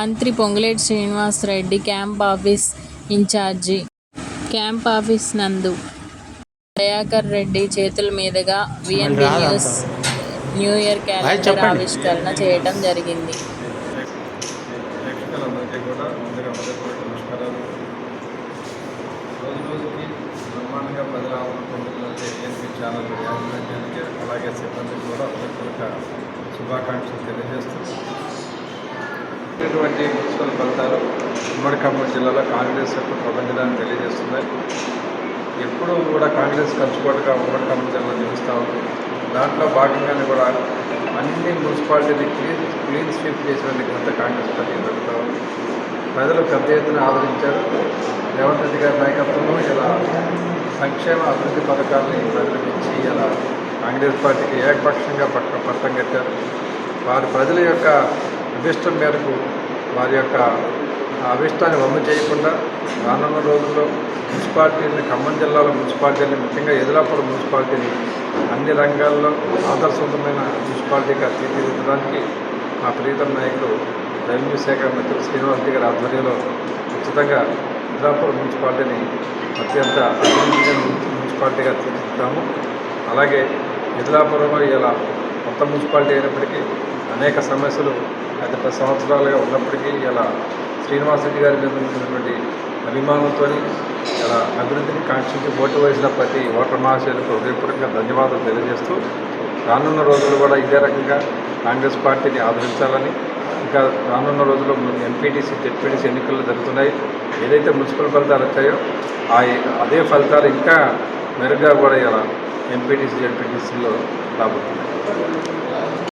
మంత్రి Ponguleti Srinivasa Reddy camp office incharge camp office నందు దయాకర్ రెడ్డి చేతుల మీదుగా VNB news new year calendar ఆవిష్కరణ చేయడం జరిగింది. రోజుకి బ్రహ్మాండంగా ప్రజల ఆదరణపొందుతుంటే ఏఎన్పి ఛానల్ యాజమాన్యానికి అలాగే సిబ్బందికి కూడా హృదయపూర్వక శుభాకాంక్షలు తెలియజేస్తుంది. ఇటువంటి మున్సిపల్ ఫలితాలు ఉమ్మడి ఖమ్మం జిల్లాలో కాంగ్రెస్ యొక్క ప్రపంచాన్ని తెలియజేస్తున్నాయి. ఎప్పుడూ కూడా కాంగ్రెస్ ఖర్చుకోటగా ఉమ్మడి ఖమ్మం జిల్లా నిలుస్తూ ఉంది. దాంట్లో భాగంగానే కూడా అన్ని మున్సిపాలిటీని క్లీన్ స్వీప్ చేసినందుకు అంత కాంగ్రెస్ పార్టీ జరుగుతూ ఉంది. ప్రజలు పెద్ద ఎత్తున ఆదరించారు. రేవంత్ రెడ్డి గారి నాయకత్వంలో ఇలా సంక్షేమ అభివృద్ధి పథకాలని ప్రజలకు ఇచ్చి ఇలా కాంగ్రెస్ పార్టీకి ఏకపక్షంగా పట్టం కట్టారు. వారి ప్రజల యొక్క అభిష్టం మేరకు వారి యొక్క అభిష్టాన్ని వమ్ము చేయకుండా రానున్న రోజుల్లో మున్సిపాలిటీని ఖమ్మం జిల్లాలో మున్సిపాలిటీని ముఖ్యంగా ఎదిలాపురం మున్సిపాలిటీని అన్ని రంగాల్లో ఆదర్శవంతమైన మున్సిపాలిటీగా తీర్చిదిద్దడానికి మా ప్రీతం నాయకులు రెవెన్యూ శాఖ మంత్రి శ్రీనివాస్ రెడ్డి గారి ఆధ్వర్యంలో ఖచ్చితంగా ఎదిలాపురం మున్సిపాలిటీని అత్యంత అభివృద్ధి మున్సిపాలిటీగా తీర్చిదిద్దాము. అలాగే ఎదిలాపురంలో ఇలా కొత్త మున్సిపాలిటీ అయినప్పటికీ అనేక సమస్యలు గత 10 సంవత్సరాలుగా ఉన్నప్పటికీ ఇలా శ్రీనివాస్ రెడ్డి గారి మీద ఉన్నటువంటి అభిమానంతో ఇలా అభివృద్ధిని కాంక్షించి ఓటు వేసిన ప్రతి ఓటర్ మహాశయులకు హృదయపూర్వకంగా ధన్యవాదాలు తెలియజేస్తూ రానున్న రోజులు కూడా ఇదే రకంగా కాంగ్రెస్ పార్టీని ఆదరించాలని, ఇంకా రానున్న రోజుల్లో ఎంపీటీసీ జెడ్పీటీసీ ఎన్నికలు జరుగుతున్నాయి. ఏదైతే మున్సిపల్ ఫలితాలు వచ్చాయో అదే ఫలితాలు ఇంకా మెరుగ్గా కూడా ఇలా ఎంపీటీసీ జెడ్పీటీసీలో రాబోతున్నాయి.